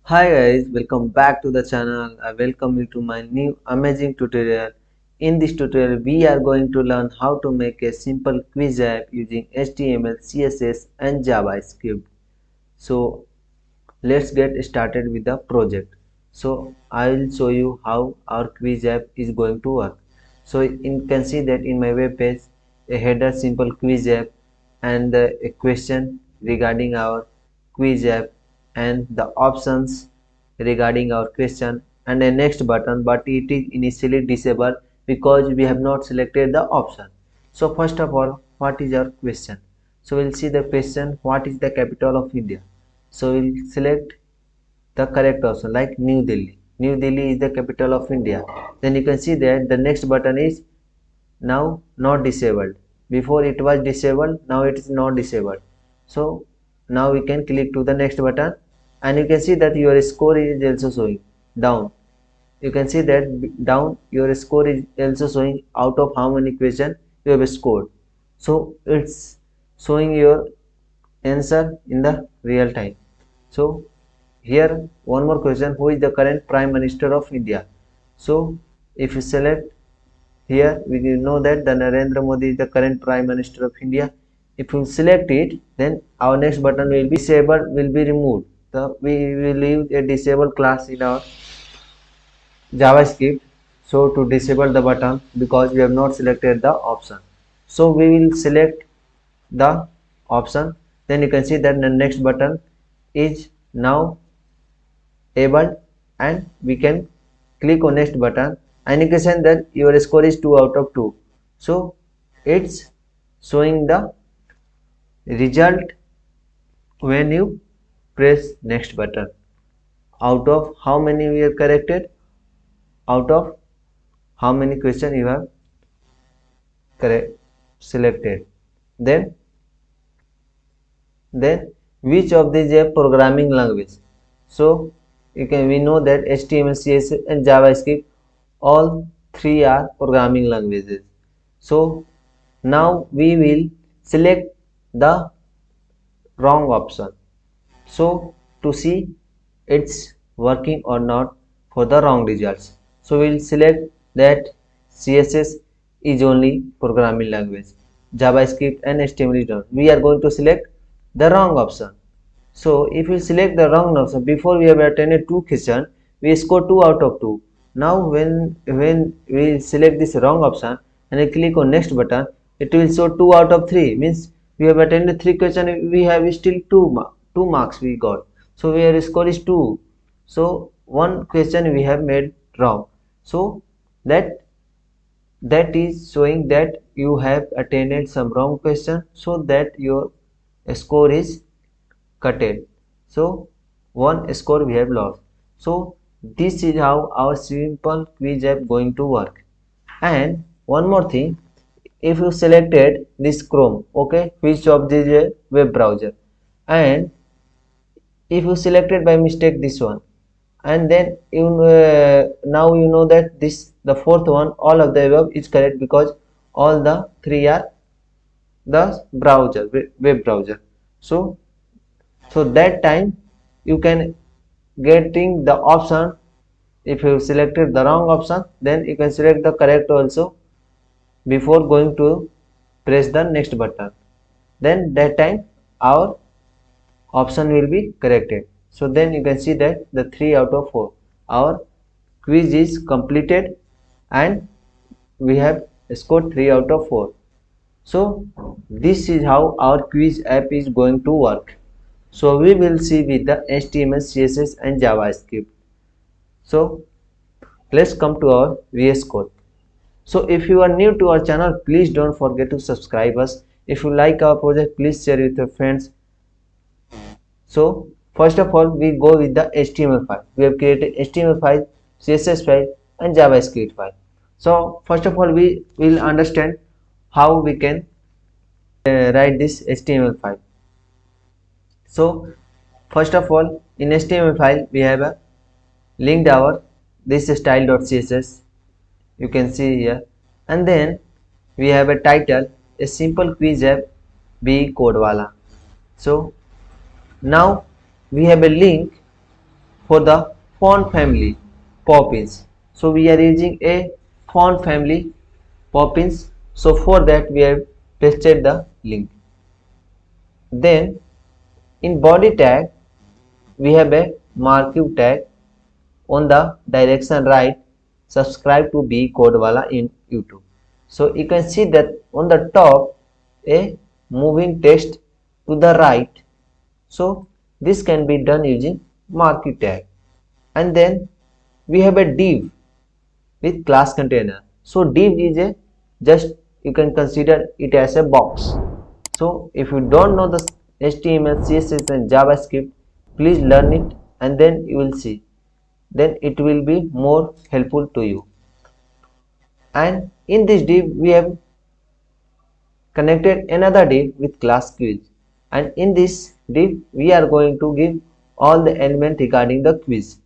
Hi guys, welcome back to the channel. I welcome you to my new amazing tutorial. In this tutorial, we are going to learn how to make a simple quiz app using HTML, CSS and JavaScript. So let's get started with the project. So I will show you how our quiz app is going to work. So you can see that in my web page, a header simple quiz app and a question regarding our quiz app and the options regarding our question and a next button, but it is initially disabled because we have not selected the option. So first of all, what is our question? So we'll see the question, what is the capital of India? So we'll select the correct option like New Delhi. New Delhi is the capital of India. Then you can see that the next button is now not disabled. Before it was disabled, now it is not disabled. So now we can click to the next button and you can see that your score is also showing down. You can see that down your score is also showing out of how many questions you have scored. So it's showing your answer in the real time. So here one more question, who is the current Prime Minister of India? So if you select here, we know that the Narendra Modi is the current Prime Minister of India. If you select it, then our next button will be disabled, will be removed. So we will leave a disabled class in our JavaScript. So to disable the button because we have not selected the option. So we will select the option. Then you can see that the next button is now able and we can click on next button and you can see that your score is 2 out of 2. So it's showing the result when you press next button. Out of how many we have corrected, out of how many questions you have correct selected, then which of these a programming language. So we know that HTML, CSS and JavaScript, all three are programming languages. So now we will select the wrong option. So to see it's working or not for the wrong results. So we will select that CSS is only programming language. JavaScript and HTML is not. We are going to select the wrong option. So if we select the wrong option, before we have attended 2 questions, we score 2 out of 2. Now when we select this wrong option and I click on next button, it will show 2 out of 3. Means we have attended 3 questions, we have still 2 marks we got. So our score is 2. So one question we have made wrong. So that is showing that you have attended some wrong question, so that your score is cutted. So one score we have lost. So this is how our simple quiz app going to work. And one more thing, if you selected this Chrome, okay, which of this is a web browser, and if you selected by mistake this one, and then you now you know that this the fourth one, all of the above is correct because all the three are the browser, web browser. So that time you can getting the option. If you selected the wrong option, then you can select the correct also before going to press the next button. Then that time our option will be corrected. So then you can see that the 3 out of 4 our quiz is completed and we have scored 3 out of 4. So this is how our quiz app is going to work. So we will see with the HTML, CSS and JavaScript. So let's come to our VS Code. So if you are new to our channel, please don't forget to subscribe us. If you like our project, please share with your friends. So first of all, we go with the HTML file. We have created HTML file, CSS file and JavaScript file. So first of all, we will understand how we can write this HTML file. So first of all, in HTML file we have a linked our this style.css, you can see here, and then we have a title, a simple quiz app Becodewala. So now we have a link for the font family Poppins. So we are using a font family Poppins. So for that we have pasted the link. Then in body tag we have a marquee tag on the direction right. Subscribe to Becodewala in YouTube. So you can see that on the top a moving text to the right. So this can be done using marquee tag. And then we have a div with class container. So div is a just, you can consider it as a box. So if you don't know the HTML, CSS and JavaScript, please learn it and then you will see. Then it will be more helpful to you. And in this div we have connected another div with class quiz. And in this div we are going to give all the elements regarding the quiz.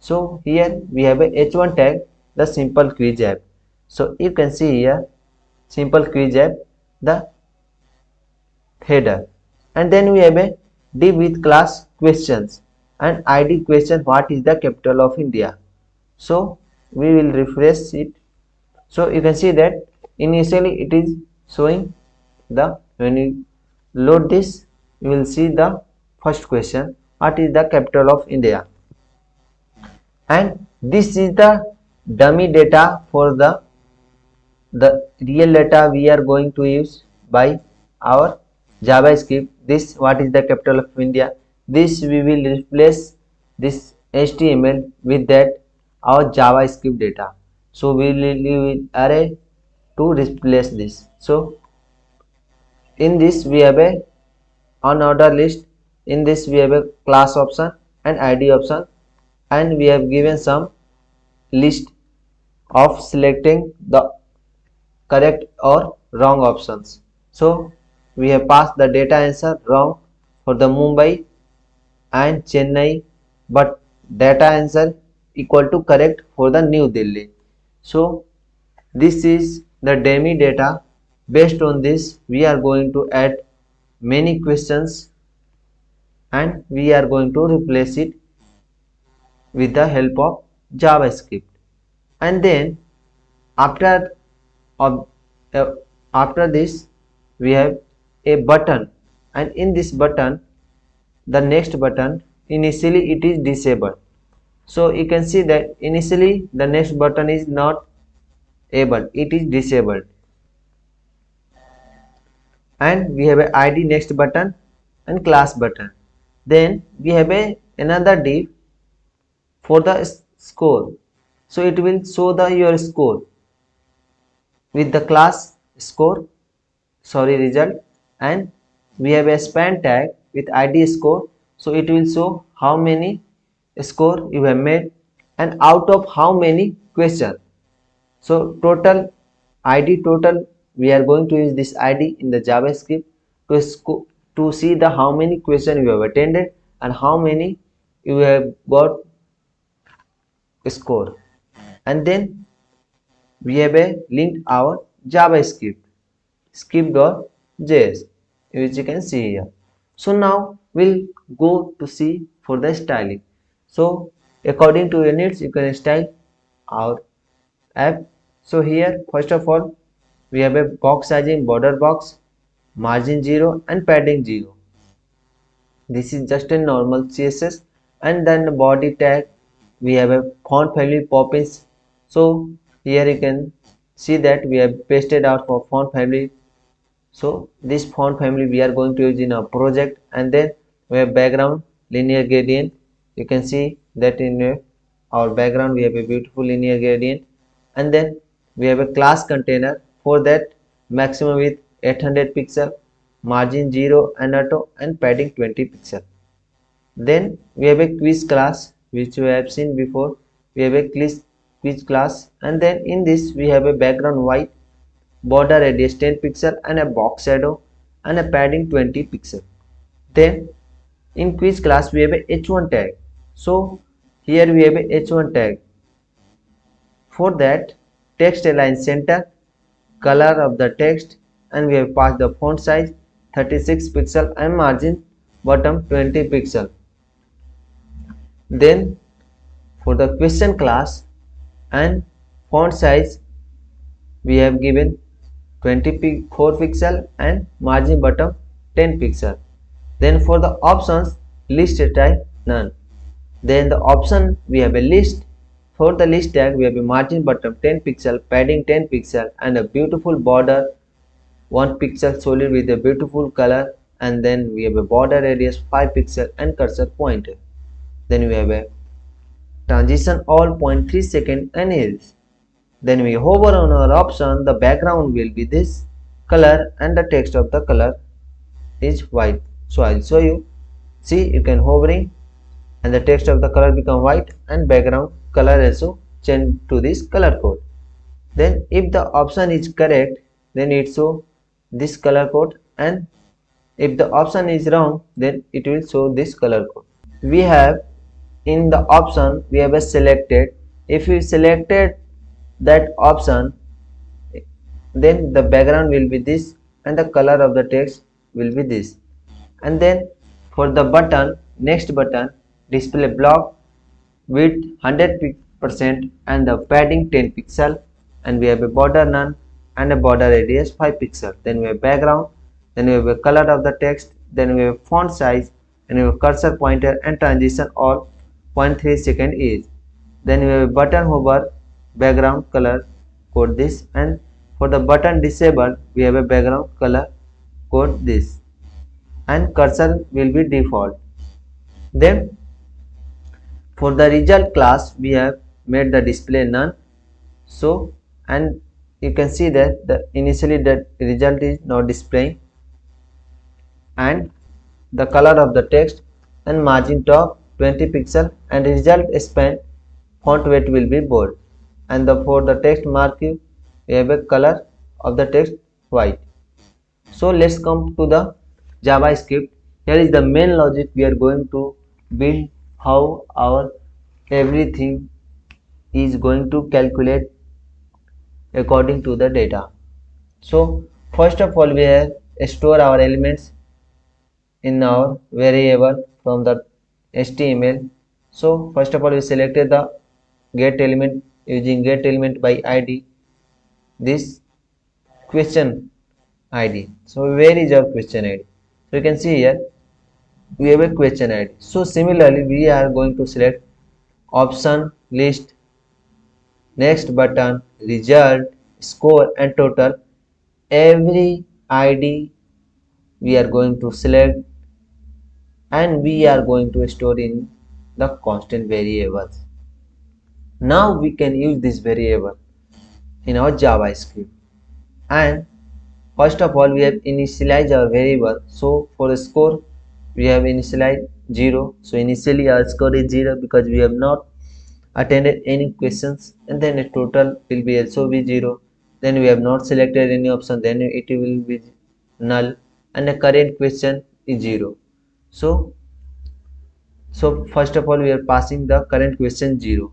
So here we have a h1 tag, the simple quiz app. So you can see here simple quiz app, the header. And then we have a div with class questions and id question, what is the capital of India. So we will refresh it. So you can see that initially it is showing the, when you load this you will see the first question, what is the capital of India. And this is the dummy data for the real data we are going to use by our JavaScript. This, what is the capital of India, this we will replace this HTML with that our JavaScript data. So we will leave array to replace this. So in this we have a on order list. In this we have a class option and id option, and we have given some list of selecting the correct or wrong options. So we have passed the data answer wrong for the Mumbai and Chennai, but data answer equal to correct for the New Delhi. So this is the dummy data. Based on this we are going to add many questions and we are going to replace it with the help of JavaScript. And then after of after this we have a button, and in this button, the next button, initially it is disabled. So you can see that initially the next button is not able, it is disabled. And we have a id next button and class button. Then we have a another div for the score. So it will show the your score with the class score, sorry, result. And we have a span tag with id score. So it will show how many score you have made and out of how many questions. So total id total, we are going to use this id in the JavaScript to see the how many questions you have attended and how many you have got score. And then we have a linked our JavaScript script.js, which you can see here. So now we'll go to see for the styling. So according to your needs you can style our app. So here first of all we have a box sizing, border box, margin 0 and padding 0. This is just a normal CSS. And then the body tag, we have a font family Poppins. So here you can see that we have pasted out for font family. So this font family we are going to use in our project. And then we have background linear gradient. You can see that in our background we have a beautiful linear gradient. And then we have a class container. For that, maximum width 800 pixel, margin 0 and auto, and padding 20 pixel. Then we have a quiz class which we have seen before. We have a quiz class, and then in this we have a background white, border radius 10 pixel and a box shadow and a padding 20 pixel. Then in quiz class we have a h1 tag. So here we have a h1 tag. For that, text align center, color of the text, and we have passed the font size 36 pixel and margin bottom 20 pixel. Then for the question class, and font size we have given 24 pixel and margin bottom 10 pixel. Then for the options, list type none. Then the option we have a list. For the list tag we have a margin bottom 10 pixel, padding 10 pixel, and a beautiful border 1 pixel solid with a beautiful color, and then we have a border radius 5 pixel and cursor pointer. Then we have a transition all 0.3 second and is. Then we hover on our option, the background will be this color and the text of the color is white. So I'll show you. See, you can hovering and the text of the color become white and background color also change to this color code. Then if the option is correct, then it show this color code, and if the option is wrong, then it will show this color code. We have in the option we have a selected. If you selected that option, then the background will be this and the color of the text will be this. And then for the button, next button, display block width 100% and the padding 10 pixel, and we have a border none and a border radius 5 pixel. Then we have background, then we have a color of the text, then we have font size, and we have cursor pointer and transition all 0.3 second is. Then we have a button hover, background color code this, and for the button disabled we have a background color code this, and cursor will be default. Then for the result class we have made the display none. So, and you can see that the initially the result is not displaying, and the color of the text and margin top 20 pixel, and result span font weight will be bold, and for the text marquee we have a color of the text white. So let's come to the JavaScript. Here is the main logic we are going to build, how our everything is going to calculate according to the data. So first of all we have store our elements in our variable from the HTML. So first of all we selected the get element using get element by id, this question id. So where is our question id? So you can see here we have a question id. So similarly we are going to select option, list, next button, result, score and total. Every id we are going to select, and we are going to store in the constant variables. Now we can use this variable in our JavaScript. And first of all we have initialized our variable. So for the score we have initialized 0. So initially our score is 0 because we have not attended any questions, and then a total will be also be 0. Then we have not selected any option, then it will be null, and the current question is 0. So first of all we are passing the current question 0.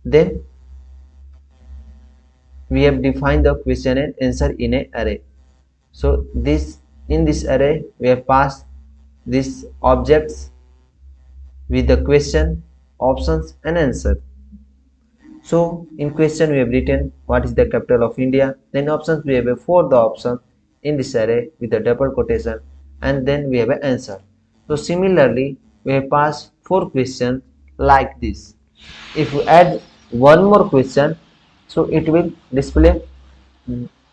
Then we have defined the question and answer in an array. So in this array we have passed these objects with the question, options and answer. So in question we have written what is the capital of India. Then options we have a for the option in this array with a double quotation, and then we have an answer. So similarly we have passed 4 questions like this. If you add one more question, so it will display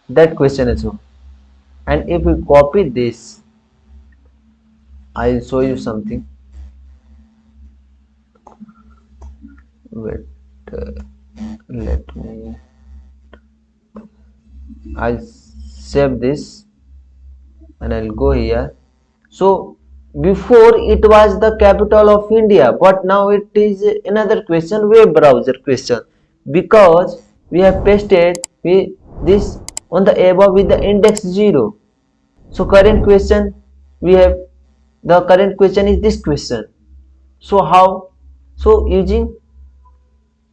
that question also. And if we copy this, I will show you something. Wait, let me. I'll save this and I'll go here. So before it was the capital of India, but now it is another question, web browser question, because we have pasted this on the above with the index 0. So current question we have, the current question is this question. So how? So using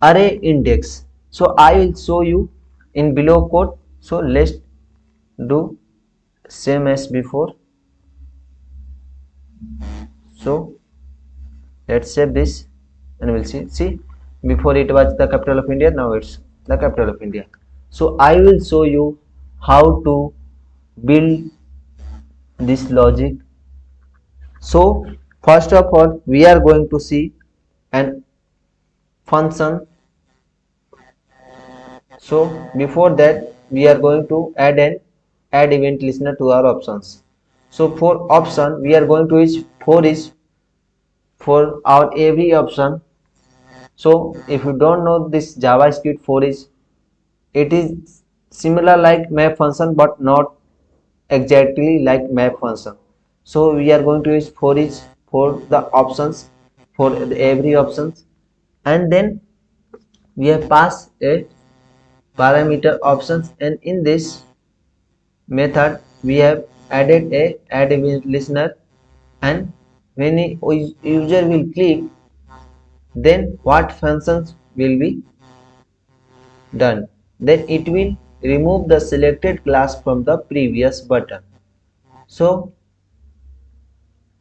array index. So I will show you in below code. So let's do same as before. So let's save this and we'll see Before it was the capital of India, now it's the capital of India. So I will show you how to build this logic. So first of all, we are going to see an function. So before that, we are going to add an add event listener to our options. So for option, we are going to use for each for our every option. So if you don't know this JavaScript for each, it is similar like map function but not exactly like map function. So we are going to use for each for the options for every options, and then we have passed a parameter options, and in this method we have added a add event listener, and when a user will click, then what functions will be done, then it will remove the selected class from the previous button. So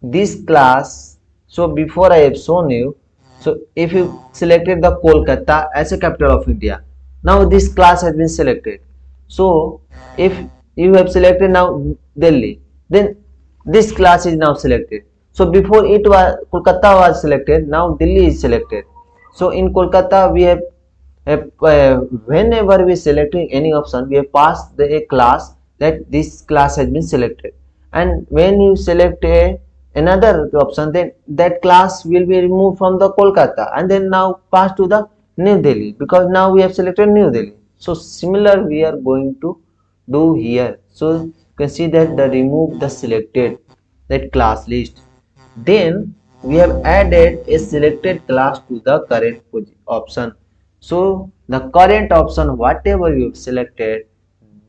this class, so before I have shown you, so if you selected the Kolkata as a capital of India, now this class has been selected. So if you have selected now Delhi, then this class is now selected. So before it was Kolkata was selected, now Delhi is selected. So in Kolkata we have whenever we selecting any option, we have passed a class that this class has been selected, and when you select another option, then that class will be removed from the Kolkata and then now pass to the New Delhi, because now we have selected New Delhi. So similar we are going to do here. So you can see that the remove the selected that class list. Then we have added a selected class to the current option. So the current option, whatever you have selected,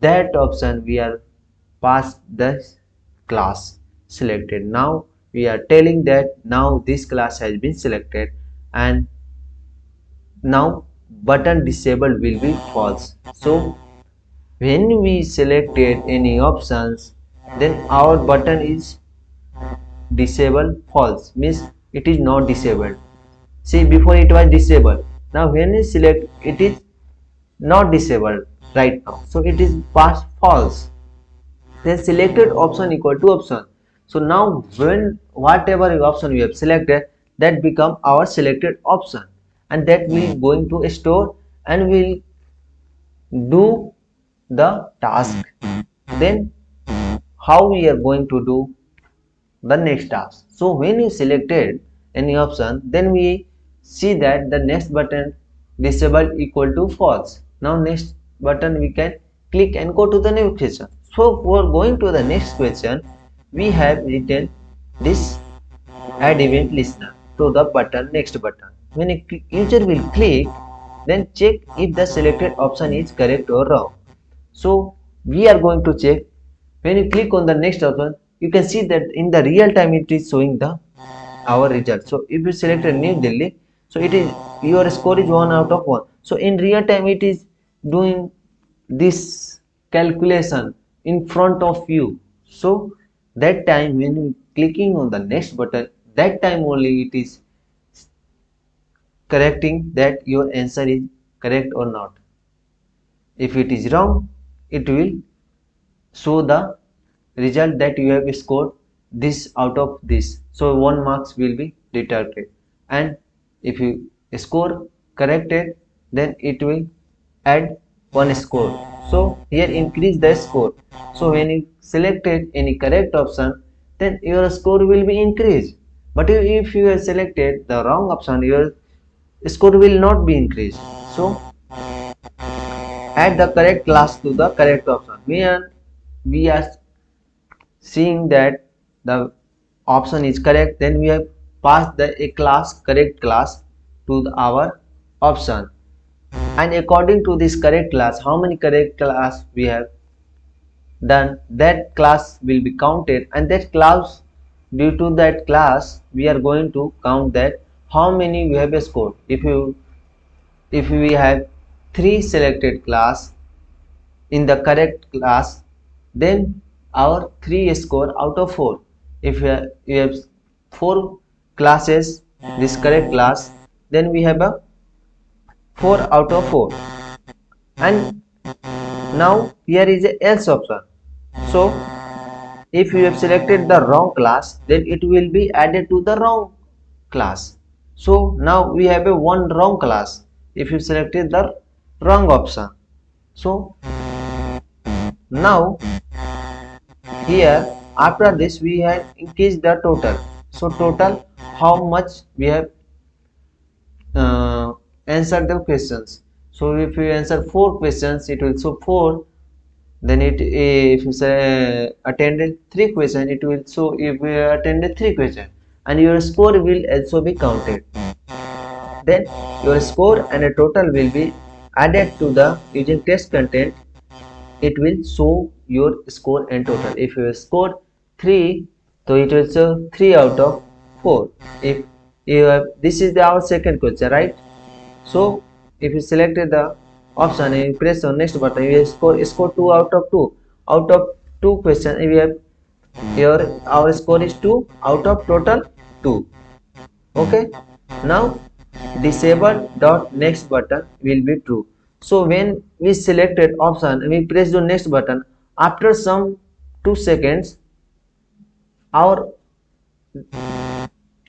that option we are pass the class selected. Now we are telling that now this class has been selected, and now button disabled will be false. So when we selected any options, then our button is disabled false, means it is not disabled. See, before it was disabled, now when you select it is not disabled right now, so it is past false. Then selected option equal to option. So now when whatever option we have selected, that become our selected option, and that we going to store and will do the task. Then how we are going to do the next task? So when you selected any option, then we see that the next button disable equal to false. Now next button we can click and go to the next question. So for going to the next question, we have written this add event listener to the button next button. When a user will click, then check if the selected option is correct or wrong. So we are going to check. When you click on the next option, you can see that in the real time it is showing the our result. So if you select a New Delhi, so it is your score is 1 out of 1. So in real time it is doing this calculation in front of you. So that time when you clicking on the next button, that time only it is correcting that your answer is correct or not. If it is wrong, it will show the result that you have scored this out of this. So 1 marks will be deducted, and if you score corrected, then it will add 1 score. So here increase the score. So when you selected any correct option, then your score will be increased. But if you have selected the wrong option, your score will not be increased. So add the correct class to the correct option. We are seeing that the option is correct, then we have passed the a class correct class to our option, and according to this correct class, how many correct class we have done, that class will be counted, and that class, due to that class we are going to count that how many we have scored. If we have 3 selected class in the correct class, then our 3 score out of 4. If you have 4 classes this correct class, then we have a 4 out of 4. And now here is a else option. So if you have selected the wrong class, then it will be added to the wrong class. So now we have a one wrong class if you selected the wrong option. So now here after this we have increased the total. So total how much we have answered the questions. So if you answer 4 questions, it will show 4. Then if you say attended 3 questions, it will show if you attended 3 questions, and your score will also be counted. Then your score and a total will be added to the using test content. It will show your score and total. If you scored 3, so it will show 3 out of 4. If you have, this is our second question, right? So if you selected the option and you press on next button, you score 2 out of 2. Out of 2 questions, we have here our score is 2 out of total 2. Okay. Now disable dot next button will be true. So when we selected option and we press the next button, after some 2 seconds our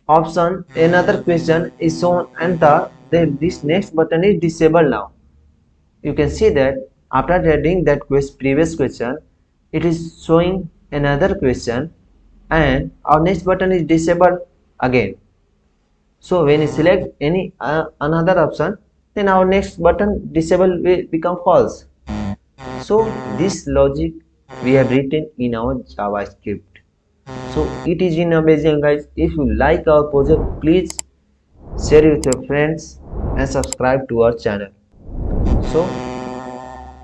option another question is shown and then this next button is disabled now. You can see that after reading that previous question, it is showing another question and our next button is disabled again. So when you select any another option, then our next button disable will become false. So this logic we have written in our JavaScript. So it is in amazing, guys. If you like our project, please share with your friends and subscribe to our channel. So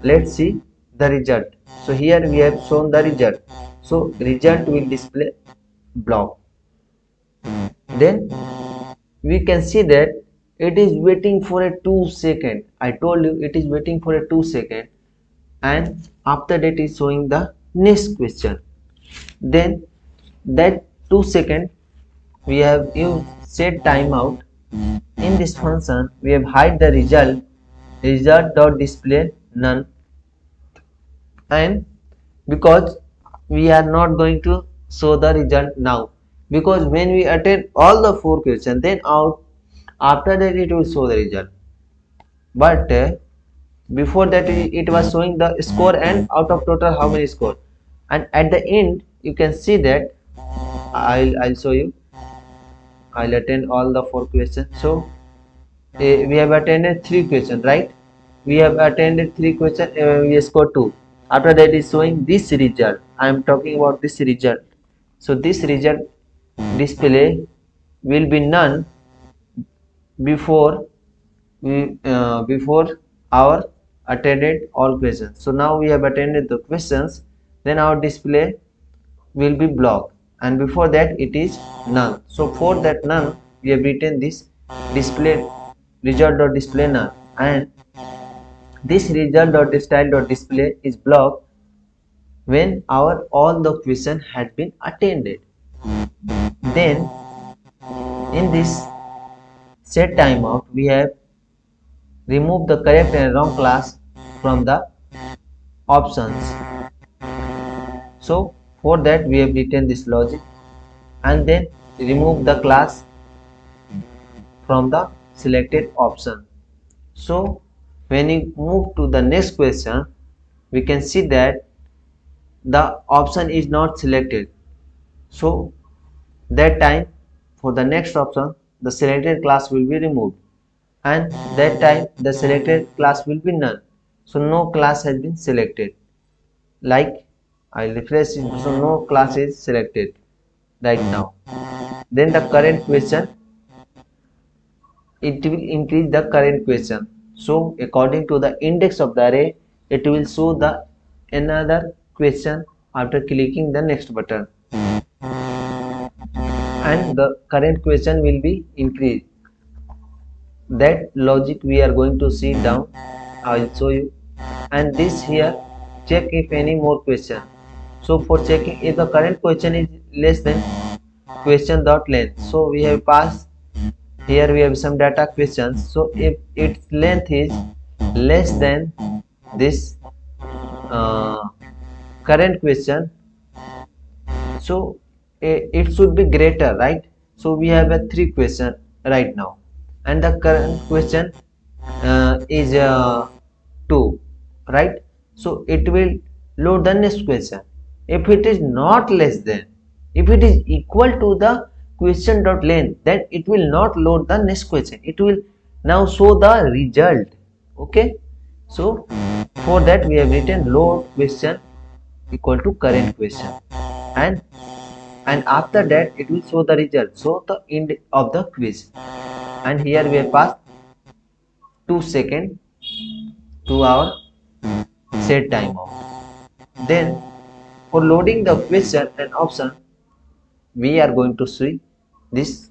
let's see the result. So here we have shown the result. So result will display block. Then we can see that it is waiting for a 2 second. I told you it is waiting for a 2 second, and after that is showing the next question. Then that 2 second we have used set timeout. In this function we have hide the result dot display none, and because we are not going to show the result now, because when we attend all the 4 questions, then out after that it will show the result. But before that it was showing the score and out of total how many score, and at the end you can see that I'll show you. I'll attend all the 4 questions. So we have attended 3 questions, right? We have attended 3 questions, we scored 2. After that is showing this result. I am talking about this result. So this result display will be none before before our attended all questions. So now we have attended the questions, then our display will be blocked, and before that it is none. So for that none we have written this display result dot display none, and this result dot style dot display is blocked when our all the question had been attended. Then in this set timeout we have removed the correct and wrong class from the options. So for that we have written this logic, and then remove the class from the selected option. So when you move to the next question, we can see that the option is not selected. So that time for the next option the selected class will be removed, and that time the selected class will be none. So no class has been selected. Like I refresh it, so no class is selected right now. Then the current question, it will increase the current question. So according to the index of the array, it will show the another question after clicking the next button, and the current question will be increased. That logic we are going to see down. I will show you. And this here, check if any more question. So for checking if the current question is less than question dot length, so we have passed here we have some data questions. So if its length is less than this uh, current question, so it should be greater, right? So we have a three question right now, and the current question is 2, right? So it will load the next question. If it is not less than, if it is equal to the question dot length, then it will not load the next question, it will now show the result. Okay, so for that we have written load question equal to current question, and after that it will show the result, so the end of the quiz. And here we have passed 2 seconds to our set timeout. Then for loading the question and option, we are going to see this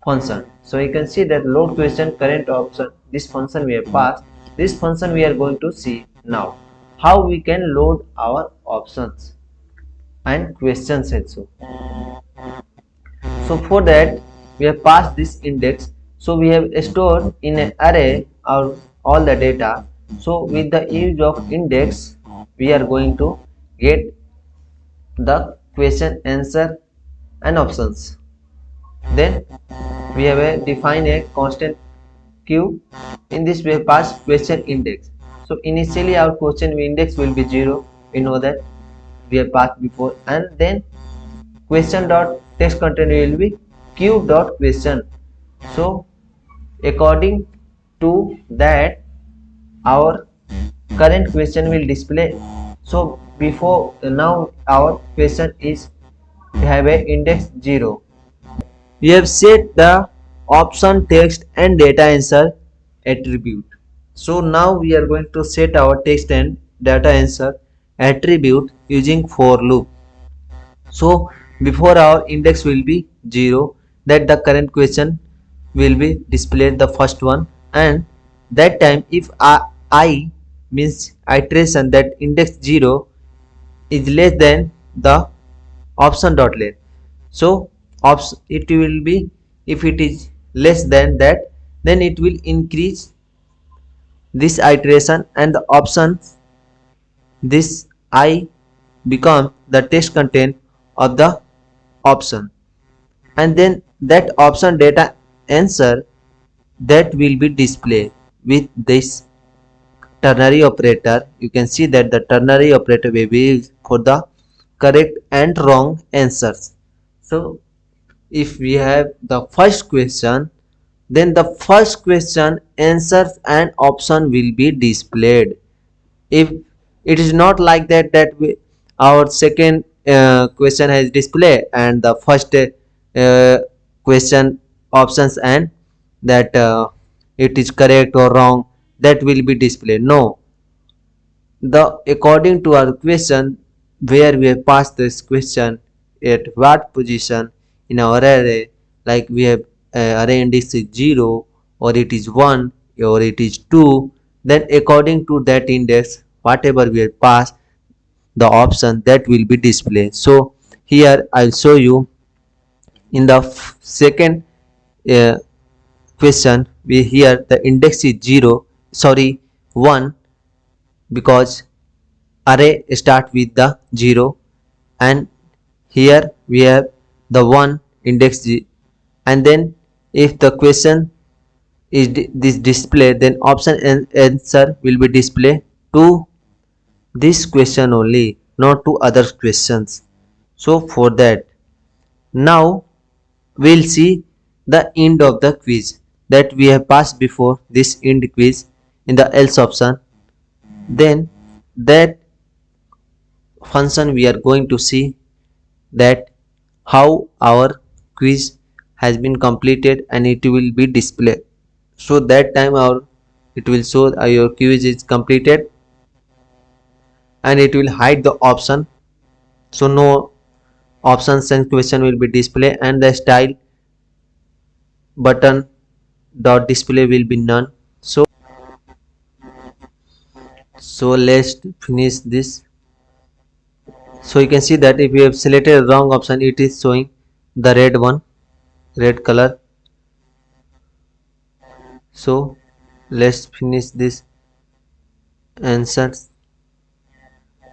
function. So you can see that load question current option, this function we have passed. This function we are going to see now how we can load our options and questions also. So for that we have passed this index. So we have stored in an array all the data. So with the use of index we are going to get the question, answer and options. Then we have define a constant q. In this we have passed question index. So initially our question index will be 0. We know that we have passed before, and then question dot text content will be q dot question. So according to that our current question will display. So before now our question is have a index 0. We have set the option text and data answer attribute. So now we are going to set our text and data answer attribute using for loop. So before our index will be 0, that the current question will be displayed the first one, and that time if I means iteration, that index 0 is less than the option dot length. So it will be, if it is less than that, then it will increase this iteration and the options, this I become the text content of the option, and then that option data answer that will be displayed with this ternary operator. You can see that the ternary operator will be used for the correct and wrong answers. So if we have the first question, then the first question answers and option will be displayed. If it is not like that, our second question has display and the first question options and that it is correct or wrong, that will be displayed. No, the according to our question, where we have passed this question at what position in our array, like we have array index is 0 or it is 1 or it is 2, then according to that index whatever we have passed, the option that will be displayed. So here I'll show you in the second uh, question, we here the index is 0, sorry, 1, because array start with the 0, and here we have the 1 index and then if the question is this display, then option and answer will be displayed to this question only, not to other questions. So for that, now we'll see the end of the quiz that we have passed before, this end quiz in the else option. Then that function we are going to see that how our quiz has been completed and it will be displayed. So that time our it will show your quiz is completed, and it will hide the option, so no options and question will be displayed, and the style button dot display will be none. So let's finish this. So you can see that if you have selected a wrong option, it is showing the red one, red color. So let's finish this answer.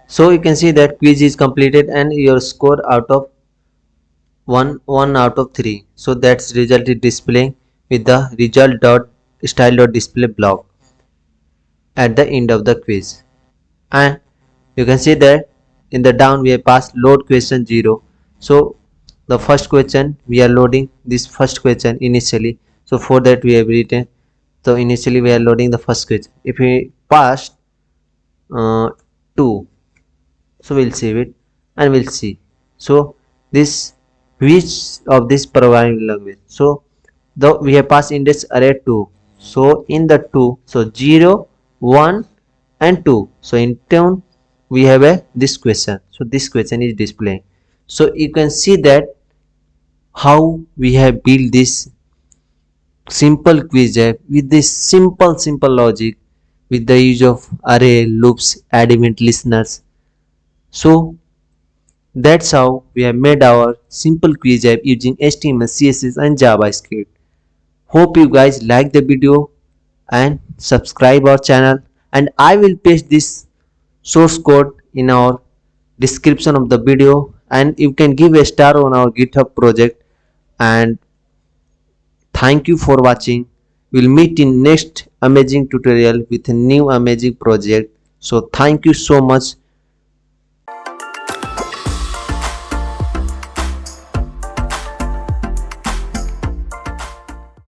So you can see that quiz is completed and your score out of 1 out of 3. So that's result is displaying with the result dot style dot display block at the end of the quiz. And you can see that in the down we have passed load question 0. So the first question we are loading this first question initially. So for that we have written, so initially we are loading the first question. If we passed 2, so we'll save it and we'll see. So this which of this programming language, so the we have passed index array 2. So in the 2, so 0 1 and 2, so in turn we have a this question, so this question is displaying. So you can see that how we have built this simple quiz app with this simple logic, with the use of array loops add event listeners. So that's how we have made our simple quiz app using HTML, CSS and JavaScript. Hope you guys like the video and subscribe our channel, and I will paste this source code in our description of the video, and you can give a star on our GitHub project. And thank you for watching. We'll meet in next amazing tutorial with a new amazing project. So thank you so much.